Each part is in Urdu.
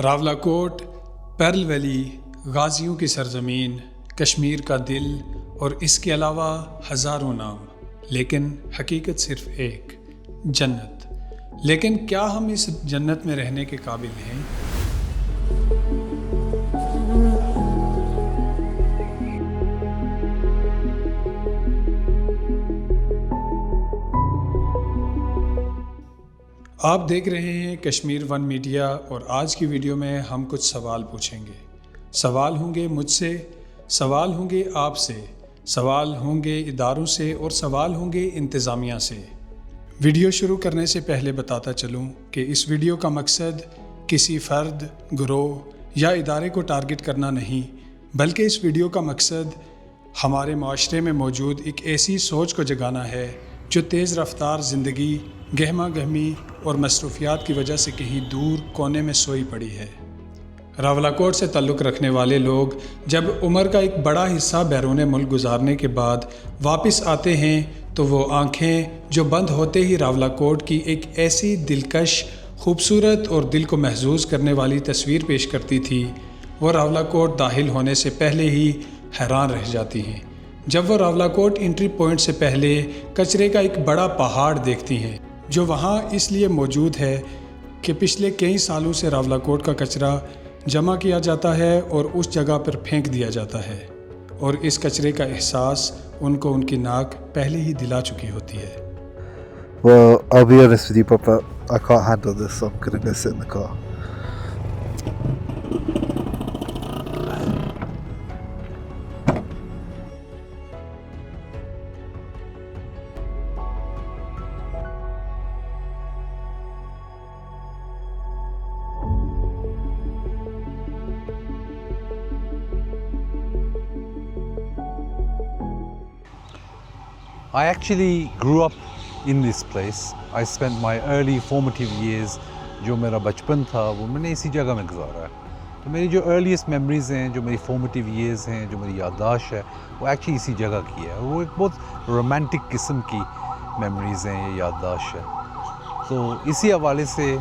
راولاکوٹ، پرل ویلی، غازیوں کی سرزمین، کشمیر کا دل اور اس کے علاوہ ہزاروں نام، لیکن حقیقت صرف ایک: جنت۔ لیکن کیا ہم اس جنت میں رہنے کے قابل ہیں؟ آپ دیکھ رہے ہیں کشمیر ون میڈیا، اور آج کی ویڈیو میں ہم کچھ سوال پوچھیں گے۔ سوال ہوں گے مجھ سے، سوال ہوں گے آپ سے، سوال ہوں گے اداروں سے، اور سوال ہوں گے انتظامیہ سے۔ ویڈیو شروع کرنے سے پہلے بتاتا چلوں کہ اس ویڈیو کا مقصد کسی فرد، گروہ یا ادارے کو ٹارگٹ کرنا نہیں، بلکہ اس ویڈیو کا مقصد ہمارے معاشرے میں موجود ایک ایسی سوچ کو جگانا ہے جو تیز رفتار زندگی، گہما گہمی اور مصروفیات کی وجہ سے کہیں دور کونے میں سوئی پڑی ہے۔ راولاکوٹ سے تعلق رکھنے والے لوگ جب عمر کا ایک بڑا حصہ بیرون ملک گزارنے کے بعد واپس آتے ہیں تو وہ آنکھیں جو بند ہوتے ہی راولاکوٹ کی ایک ایسی دلکش، خوبصورت اور دل کو محظوظ کرنے والی تصویر پیش کرتی تھی، وہ راولاکوٹ داخل ہونے سے پہلے ہی حیران رہ جاتی ہیں جب وہ راولاکوٹ انٹری پوائنٹ سے پہلے کچرے کا ایک بڑا پہاڑ دیکھتی ہیں جو وہاں اس لیے موجود ہے کہ پچھلے کئی سالوں سے راولاکوٹ کا کچرا جمع کیا جاتا ہے اور اس جگہ پر پھینک دیا جاتا ہے، اور اس کچرے کا احساس ان کو ان کی ناک پہلے ہی دلا چکی ہوتی ہے۔ Well, I'll be honest with you, Papa. I can't handle this, so I'm gonna go sit in the car. I actually grew up in this place. I spent my early formative years, جو میرا بچپن تھا وہ میں نے اسی جگہ میں گزارا ہے۔ تو میری جو ارلیسٹ میموریز ہیں، جو میری فارمیٹیو ایئرز ہیں، جو میری یادداشت ہے، وہ ایکچولی اسی جگہ کی ہے۔ وہ ایک بہت رومانٹک قسم کی میموریز ہیں، یہ یادداشت ہے۔ تو اسی حوالے سے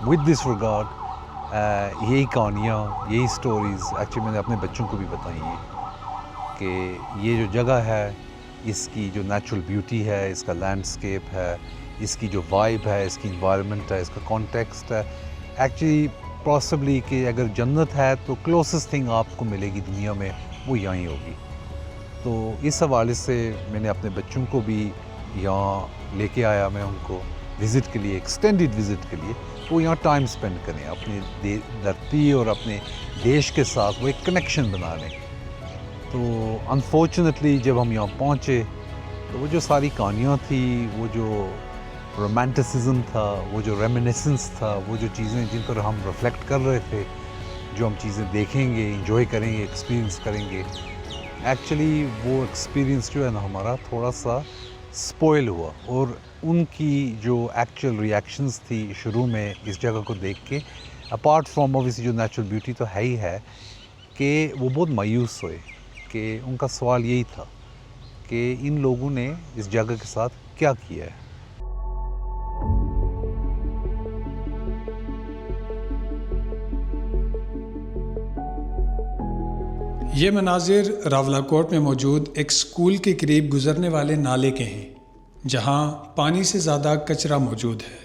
ود دس ریگارڈ یہی کہانیاں، یہی سٹوریز ایکچولی میں نے اپنے بچوں کو بھی بتائی ہیں کہ یہ جو جگہ ہے، اس کی جو نیچرل بیوٹی ہے، اس کا لینڈسکیپ ہے، اس کی جو وائب ہے، اس کی انوائرمنٹ ہے، اس کا کانٹیکسٹ ہے، ایکچولی پاسبلی کہ اگر جنت ہے تو کلوزسٹ تھنگ آپ کو ملے گی دنیا میں وہ یہاں ہی ہوگی۔ تو اس حوالے سے میں نے اپنے بچوں کو بھی یہاں لے کے آیا، میں ان کو وزٹ کے لیے، ایکسٹینڈڈ وزٹ کے لیے، وہ یہاں ٹائم سپینڈ کریں، اپنی دھرتی اور اپنے دیش کے ساتھ وہ ایک کنیکشن بنا لیں۔ تو انفارچونیٹلی جب ہم یہاں پہنچے تو وہ جو ساری کہانیاں تھیں، وہ جو رومانٹسزم تھا، وہ جو ریمینیسنس تھا، وہ جو چیزیں جن پر ہم ریفلیکٹ کر رہے تھے، جو ہم چیزیں دیکھیں گے، انجوائے کریں گے، ایکسپیرینس کریں گے، ایکچولی وہ ایکسپیرینس جو ہے نا ہمارا تھوڑا سا سپوائل ہوا، اور ان کی جو ایکچوئل ریاکشنز تھی شروع میں اس جگہ کو دیکھ کے، اپارٹ فرام اوبویسلی جو نیچرل بیوٹی تو ہے ہی ہے، کہ وہ بہت مایوس ہوئے، کہ ان کا سوال یہی تھا کہ ان لوگوں نے اس جگہ کے ساتھ کیا کیا ہے۔ یہ مناظر راولاکوٹ میں موجود ایک اسکول کے قریب گزرنے والے نالے کے ہیں، جہاں پانی سے زیادہ کچرا موجود ہے۔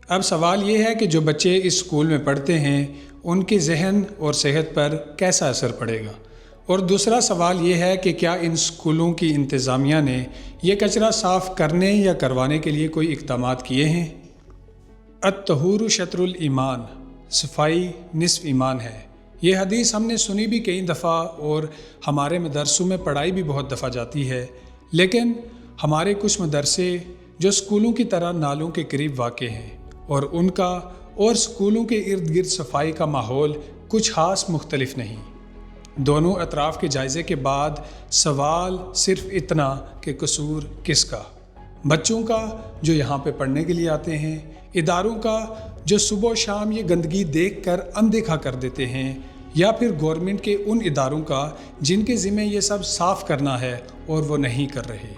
اب سوال یہ ہے کہ جو بچے اس اسکول میں پڑھتے ہیں ان کے ذہن اور صحت پر کیسا اثر پڑے گا، اور دوسرا سوال یہ ہے کہ کیا ان اسکولوں کی انتظامیہ نے یہ کچرا صاف کرنے یا کروانے کے لیے کوئی اقدامات کیے ہیں؟ الطہور شطر الایمان، صفائی نصف ایمان ہے۔ یہ حدیث ہم نے سنی بھی کئی دفعہ اور ہمارے مدرسوں میں پڑھائی بھی بہت دفعہ جاتی ہے، لیکن ہمارے کچھ مدرسے جو اسکولوں کی طرح نالوں کے قریب واقع ہیں، اور ان کا اور اسکولوں کے ارد گرد صفائی کا ماحول کچھ خاص مختلف نہیں۔ دونوں اطراف کے جائزے کے بعد سوال صرف اتنا کہ قصور کس کا؟ بچوں کا جو یہاں پہ پڑھنے کے لیے آتے ہیں، اداروں کا جو صبح و شام یہ گندگی دیکھ کر اندیکھا کر دیتے ہیں، یا پھر گورنمنٹ کے ان اداروں کا جن کے ذمہ یہ سب صاف کرنا ہے اور وہ نہیں کر رہے؟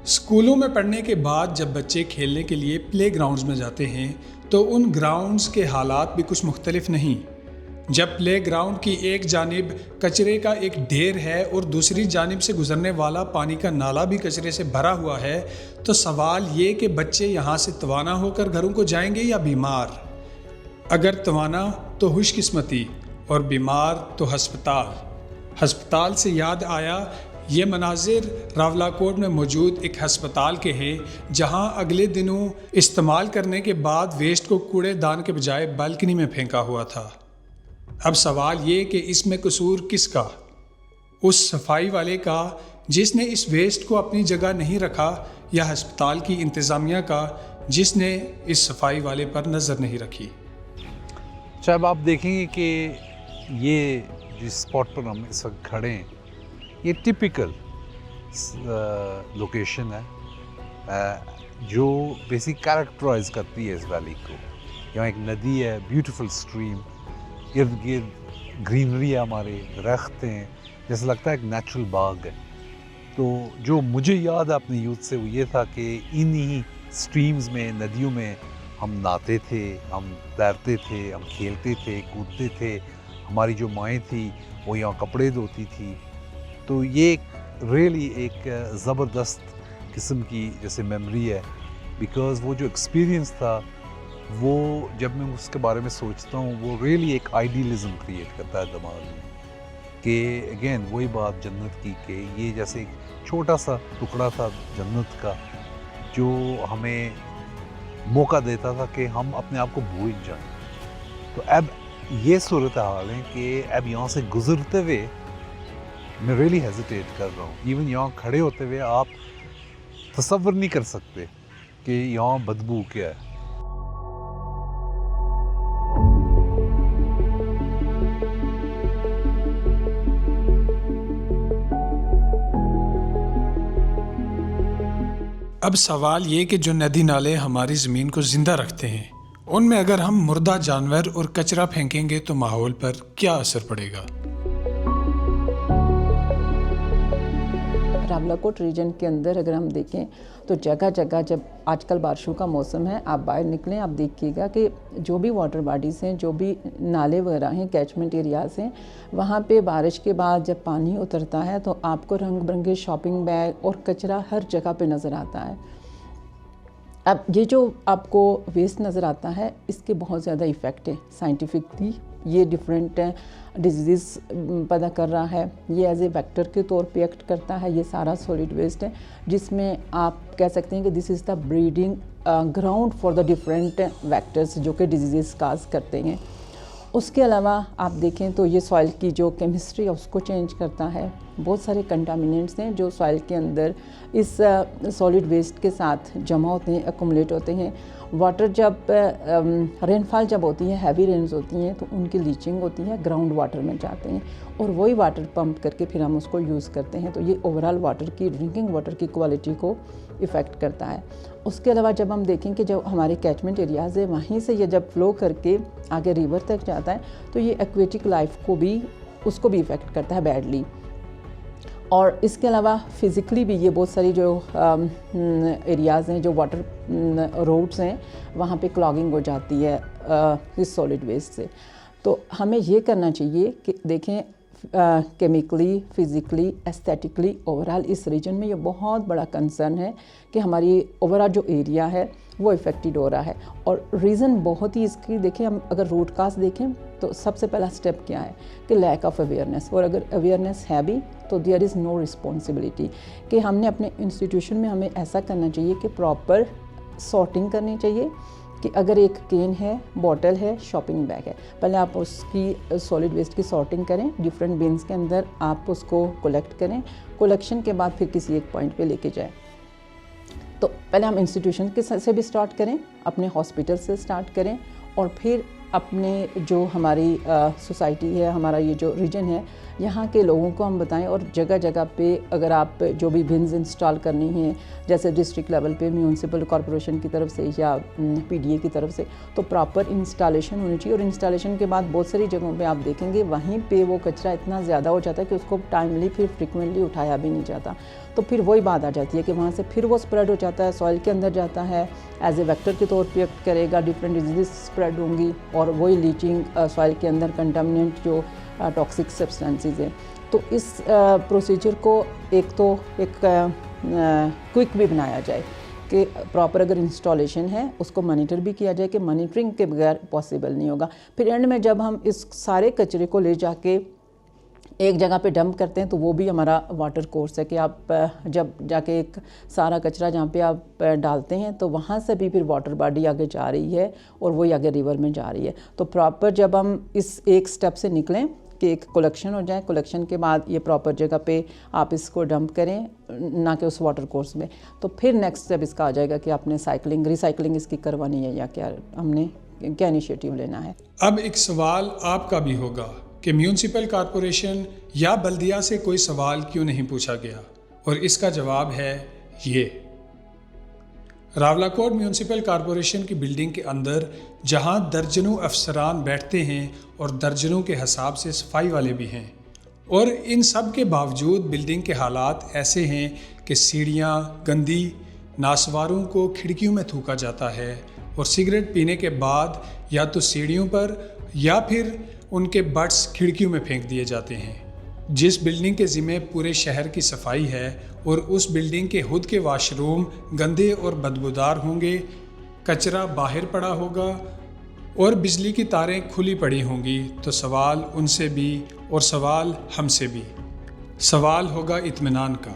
اسکولوں میں پڑھنے کے بعد جب بچے کھیلنے کے لیے پلے گراؤنڈز میں جاتے ہیں تو ان گراؤنڈز کے حالات بھی کچھ مختلف نہیں۔ جب پلے گراؤنڈ کی ایک جانب کچرے کا ایک ڈھیر ہے اور دوسری جانب سے گزرنے والا پانی کا نالا بھی کچرے سے بھرا ہوا ہے تو سوال یہ کہ بچے یہاں سے توانا ہو کر گھروں کو جائیں گے یا بیمار؟ اگر توانا تو خوش قسمتی اور بیمار تو ہسپتال۔ ہسپتال سے یاد آیا یہ مناظر راولاکوٹ میں موجود ایک ہسپتال کے ہیں جہاں اگلے دنوں استعمال کرنے کے بعد ویسٹ کو کوڑے دان کے بجائے بالکنی میں پھینکا ہوا تھا۔ اب سوال یہ کہ اس میں قصور کس کا؟ اس صفائی والے کا جس نے اس ویسٹ کو اپنی جگہ نہیں رکھا، یا ہسپتال کی انتظامیہ کا جس نے اس صفائی والے پر نظر نہیں رکھی؟ اب آپ دیکھیں گے کہ یہ جس اسپاٹ پر ہم اس وقت کھڑے ہیں یہ ٹپیکل لوکیشن ہے جو بیسک کیریکٹرائز کرتی ہے اس ویلی کو۔ یہاں ایک ندی ہے، بیوٹیفل اسٹریم، ارد گرد گرینری ہے، ہمارے درخت ہیں، جیسا لگتا ہے ایک نیچرل باغ ہے۔ تو جو مجھے یاد ہے اپنے یوتھ سے وہ یہ تھا کہ انہی اسٹریمز میں، ندیوں میں ہم نہاتے تھے، ہم تیرتے تھے، ہم کھیلتے تھے، کودتے تھے، ہماری جو مائیں تھیں وہ یہاں کپڑے دھوتی تھی۔ تو یہ ریئلی ایک زبردست قسم کی جیسے میموری ہے، بیکاز وہ جو ایکسپیرینس تھا وہ جب میں اس کے بارے میں سوچتا ہوں وہ ریئلی ایک آئیڈیلزم کریٹ کرتا ہے دماغ میں، کہ اگین وہی بات جنت کی کہ یہ جیسے ایک چھوٹا سا ٹکڑا تھا جنت کا جو ہمیں موقع دیتا تھا کہ ہم اپنے آپ کو بھول جائیں۔ تو اب یہ صورتحال ہے کہ اب یہاں سے گزرتے ہوئے میں ریئلی ہیزیٹیٹ کر رہا ہوں۔ ایون یہاں کھڑے ہوتے ہوئے آپ تصور نہیں کر سکتے کہ یہاں بدبو کیا ہے۔ اب سوال یہ کہ جو ندی نالے ہماری زمین کو زندہ رکھتے ہیں ان میں اگر ہم مردہ جانور اور کچرا پھینکیں گے تو ماحول پر کیا اثر پڑے گا؟ راولاکوٹ ریجن کے اندر اگر ہم دیکھیں تو جگہ جگہ جب آج کل بارشوں کا موسم ہے، آپ باہر نکلیں آپ دیکھیے گا کہ جو بھی واٹر باڈیز ہیں، جو بھی نالے وغیرہ ہیں، کیچمنٹ ایریاز ہیں، وہاں پہ بارش کے بعد جب پانی اترتا ہے تو آپ کو رنگ برنگے شاپنگ بیگ اور کچرا ہر جگہ پہ نظر آتا ہے۔ اب یہ جو آپ کو ویسٹ نظر آتا ہے اس کے بہت زیادہ ایفیکٹ ہے سائنٹیفکلی، یہ ڈفرینٹ ڈیزیز پیدا کر رہا ہے، یہ ایز اے ویکٹر کے طور پہ ایکٹ کرتا ہے۔ یہ سارا سولیڈ ویسٹ ہے جس میں آپ کہہ سکتے ہیں کہ this is the breeding ground for the different vectors جو کہ ڈیزیز کاز کرتے ہیں۔ اس کے علاوہ آپ دیکھیں تو یہ سوائل کی جو کیمسٹری ہے اس کو چینج کرتا ہے۔ بہت سارے کنٹامیننٹس ہیں جو سوائل کے اندر اس سالڈ ویسٹ کے ساتھ جمع ہوتے ہیں، ایکومولیٹ ہوتے ہیں۔ واٹر جب رین فال جب ہوتی ہے، ہیوی رینز ہوتی ہیں تو ان کی لیچنگ ہوتی ہے، گراؤنڈ واٹر میں جاتے ہیں اور وہی واٹر پمپ کر کے پھر ہم اس کو یوز کرتے ہیں۔ تو یہ اوورآل واٹر کی، ڈرنکنگ واٹر کی کوالٹی کو افیکٹ کرتا ہے۔ اس کے علاوہ جب ہم دیکھیں کہ جو ہمارے کیچمنٹ ایریاز ہیں وہیں سے یہ جب فلو کر کے آگے ریور تک جاتا ہے تو یہ ایکویٹک لائف کو بھی، اس کو بھی افیکٹ کرتا ہے بیڈلی۔ اور اس کے علاوہ فزیکلی بھی یہ بہت ساری جو ایریاز ہیں، جو واٹر روڈز ہیں، وہاں پہ کلاگنگ ہو جاتی ہے اس سالڈ ویسٹ سے۔ تو ہمیں یہ کرنا چاہیے کہ دیکھیں کیمیکلی، فزیکلی، ایستھیٹکلی اوورآل اس ریجن میں یہ بہت بڑا کنسرن ہے کہ ہماری اوورآل جو ایریا ہے وہ افیکٹڈ ہو رہا ہے۔ اور ریزن بہت ہی اس کی دیکھیں، ہم اگر روٹ کاز دیکھیں تو سب سے پہلا سٹیپ کیا ہے کہ لیک آف اویئرنیس، اور اگر اویئرنیس ہے بھی تو دیئر از نو رسپانسبلٹی کہ ہم نے اپنے انسٹیٹیوشن میں ہمیں ایسا کرنا چاہیے کہ پراپر سارٹنگ کرنی چاہیے کہ اگر ایک کین ہے، بوٹل ہے، شاپنگ بیگ ہے، پہلے آپ اس کی سالڈ ویسٹ کی سارٹنگ کریں، ڈفرینٹ بینس کے اندر آپ اس کو کلیکٹ کریں، کلیکشن کے بعد پھر کسی ایک پوائنٹ پہ لے کے جائیں۔ تو پہلے ہم انسٹیٹیوشن کے سے بھی سٹارٹ کریں، اپنے ہاسپٹل سے سٹارٹ کریں اور پھر اپنے جو ہماری سوسائٹی ہے, ہمارا یہ جو ریجن ہے, یہاں کے لوگوں کو ہم بتائیں. اور جگہ جگہ پہ اگر آپ جو بھی بنز انسٹال کرنی ہیں, جیسے ڈسٹرکٹ لیول پہ میونسپل کارپوریشن کی طرف سے یا پی ڈی اے کی طرف سے, تو پراپر انسٹالیشن ہونی چاہیے. اور انسٹالیشن کے بعد بہت ساری جگہوں پہ آپ دیکھیں گے وہیں پہ وہ کچرا اتنا زیادہ ہو جاتا ہے کہ اس کو ٹائملی پھر فریکوینٹلی اٹھایا بھی نہیں جاتا. تو پھر وہی بات آ جاتی ہے کہ وہاں سے پھر وہ اسپریڈ ہو جاتا ہے, سوائل کے اندر جاتا ہے, ایز اے ویکٹر کے طور پہ ایکٹ کرے گا, ڈفرینٹ ڈیزیز اسپریڈ ہوں گی, اور وہی لیچنگ سوائل کے اندر کنٹامننٹ جو ٹاکسک سبسٹینسز ہیں. تو اس پروسیجر کو ایک کوئک بھی بنایا جائے کہ پراپر اگر انسٹالیشن ہے اس کو مانیٹر بھی کیا جائے, کہ مانیٹرنگ کے بغیر پاسبل نہیں ہوگا. پھر اینڈ میں جب ہم اس سارے کچرے کو لے جا کے ایک جگہ پہ ڈمپ کرتے ہیں تو وہ بھی ہمارا واٹر کورس ہے, کہ آپ جب جا کے ایک سارا کچرا جہاں پہ آپ ڈالتے ہیں تو وہاں سے بھی پھر واٹر باڈی آگے جا رہی ہے اور وہی آگے ریور میں جا رہی ہے. تو پراپر جب ہم اس ایک سٹیپ سے نکلیں کہ ایک کلیکشن ہو جائے, کلیکشن کے بعد یہ پراپر جگہ پہ آپ اس کو ڈمپ کریں, نہ کہ اس واٹر کورس میں, تو پھر نیکسٹ اسٹیپ اس کا آ جائے گا کہ آپ نے سائیکلنگ ریسائکلنگ اس کی کروانی ہے یا کیا ہم نے کیا انیشیٹیو لینا ہے. اب ایک سوال آپ کا بھی ہوگا کہ میونسپل کارپوریشن یا بلدیہ سے کوئی سوال کیوں نہیں پوچھا گیا, اور اس کا جواب ہے یہ. راولاکوٹ میونسپل کارپوریشن کی بلڈنگ کے اندر جہاں درجنوں افسران بیٹھتے ہیں اور درجنوں کے حساب سے صفائی والے بھی ہیں, اور ان سب کے باوجود بلڈنگ کے حالات ایسے ہیں کہ سیڑھیاں گندی, ناسواروں کو کھڑکیوں میں تھوکا جاتا ہے, اور سگریٹ پینے کے بعد یا تو سیڑھیوں پر یا پھر ان کے بٹس کھڑکیوں میں پھینک دیے جاتے ہیں. جس بلڈنگ کے ذمہ پورے شہر کی صفائی ہے اور اس بلڈنگ کے خود کے واش روم گندے اور بدبودار ہوں گے, کچرا باہر پڑا ہوگا اور بجلی کی تاریں کھلی پڑی ہوں گی, تو سوال ان سے بھی اور سوال ہم سے بھی. سوال ہوگا اطمینان کا.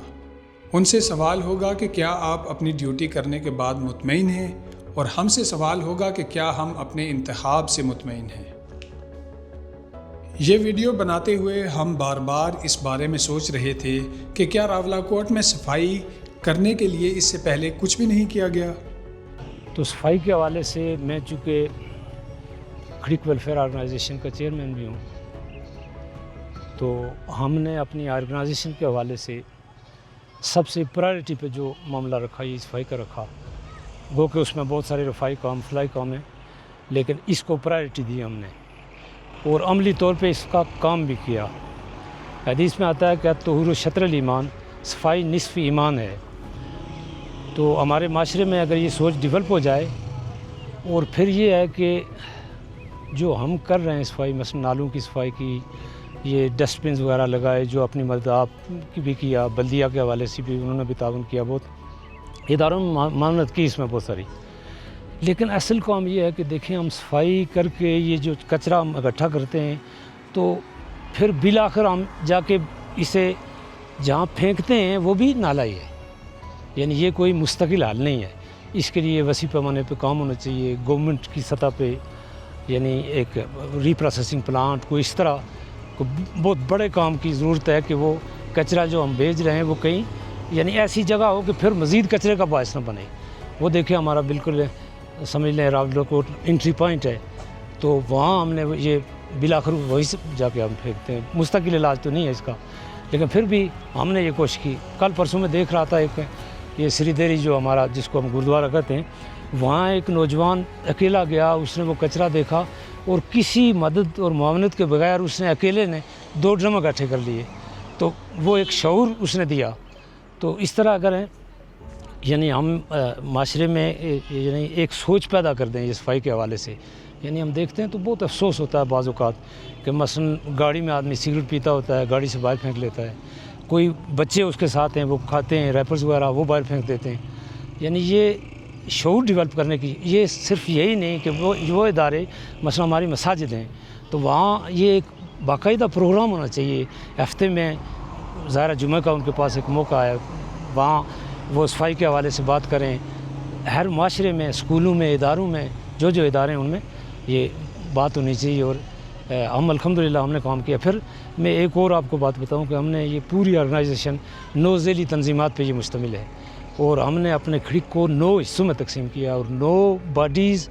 ان سے سوال ہوگا کہ کیا آپ اپنی ڈیوٹی کرنے کے بعد مطمئن ہیں, اور ہم سے سوال ہوگا کہ کیا ہم اپنے انتخاب سے مطمئن ہیں. یہ ویڈیو بناتے ہوئے ہم بار بار اس بارے میں سوچ رہے تھے کہ کیا راولاکوٹ میں صفائی کرنے کے لیے اس سے پہلے کچھ بھی نہیں کیا گیا. تو صفائی کے حوالے سے میں چونکہ کھڑک ویلفیئر آرگنائزیشن کا چیئرمین بھی ہوں, تو ہم نے اپنی آرگنائزیشن کے حوالے سے سب سے پرائرٹی پہ جو معاملہ رکھا یہ صفائی کا رکھا. گو کہ اس میں بہت سارے رفائی کام فلائی کام ہیں, لیکن اس کو پرائرٹی دی ہم نے اور عملی طور پہ اس کا کام بھی کیا. حدیث میں آتا ہے کہ طہور شطر الایمان, صفائی نصف ایمان ہے. تو ہمارے معاشرے میں اگر یہ سوچ ڈیولپ ہو جائے, اور پھر یہ ہے کہ جو ہم کر رہے ہیں صفائی, مثلا نالوں کی صفائی کی, یہ ڈسٹ بنز وغیرہ لگائے جو اپنی مدد آپ کی بھی کیا, بلدیہ کے حوالے سے بھی انہوں نے بھی تعاون کیا, بہت اداروں میں معاونت کی اس میں بہت ساری. لیکن اصل کام یہ ہے کہ دیکھیں ہم صفائی کر کے یہ جو کچرا ہم اکٹھا کرتے ہیں تو پھر بالآخر ہم جا کے اسے جہاں پھینکتے ہیں وہ بھی نالا ہی ہے, یعنی یہ کوئی مستقل حل نہیں ہے. اس کے لیے وسیع پیمانے پہ کام ہونا چاہیے گورنمنٹ کی سطح پہ, یعنی ایک ری پروسیسنگ پلانٹ کو اس طرح کو بہت بڑے کام کی ضرورت ہے کہ وہ کچرا جو ہم بھیج رہے ہیں وہ کہیں یعنی ایسی جگہ ہو کہ پھر مزید کچرے کا باعث نہ بنے. وہ دیکھیں ہمارا بالکل سمجھ لیں راولاکوٹ انٹری پوائنٹ ہے, تو وہاں ہم نے یہ بالآخر وہیں سے جا کے ہم پھینکتے ہیں. مستقل علاج تو نہیں ہے اس کا, لیکن پھر بھی ہم نے یہ کوشش کی. کل پرسوں میں دیکھ رہا تھا ایک یہ سری دیری جو ہمارا جس کو ہم گردوارہ کہتے ہیں, وہاں ایک نوجوان اکیلا گیا, اس نے وہ کچرا دیکھا اور کسی مدد اور معاونت کے بغیر اس نے اکیلے نے 2 ڈرم اکٹھے کر لیے. تو وہ ایک شعور اس نے دیا. تو اس طرح اگر یعنی ہم معاشرے میں یعنی ایک سوچ پیدا کر دیں یہ صفائی کے حوالے سے, یعنی ہم دیکھتے ہیں تو بہت افسوس ہوتا ہے بعض اوقات کہ مثلا گاڑی میں آدمی سگریٹ پیتا ہوتا ہے, گاڑی سے باہر پھینک لیتا ہے, کوئی بچے اس کے ساتھ ہیں وہ کھاتے ہیں ریپرز وغیرہ وہ باہر پھینک دیتے ہیں. یعنی یہ شعور ڈیولپ کرنے کی, یہ صرف یہی نہیں کہ وہ ادارے مثلا ہماری مساجد ہیں تو وہاں یہ ایک باقاعدہ پروگرام ہونا چاہیے ہفتے میں, ظاہر جمعہ کا ان کے پاس ایک موقع ہے, وہاں وہ صفائی کے حوالے سے بات کریں. ہر معاشرے میں, اسکولوں میں, اداروں میں جو ادارے ہیں ان میں یہ بات ہونی چاہیے. اور ہم الحمدللہ ہم نے کام کیا. پھر میں ایک اور آپ کو بات بتاؤں کہ ہم نے یہ پوری آرگنائزیشن 9 ذیلی تنظیمات پہ یہ مشتمل ہے, اور ہم نے اپنے کھڑک کو 9 حصوں میں تقسیم کیا, اور 9 باڈیز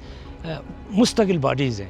مستقل باڈیز ہیں.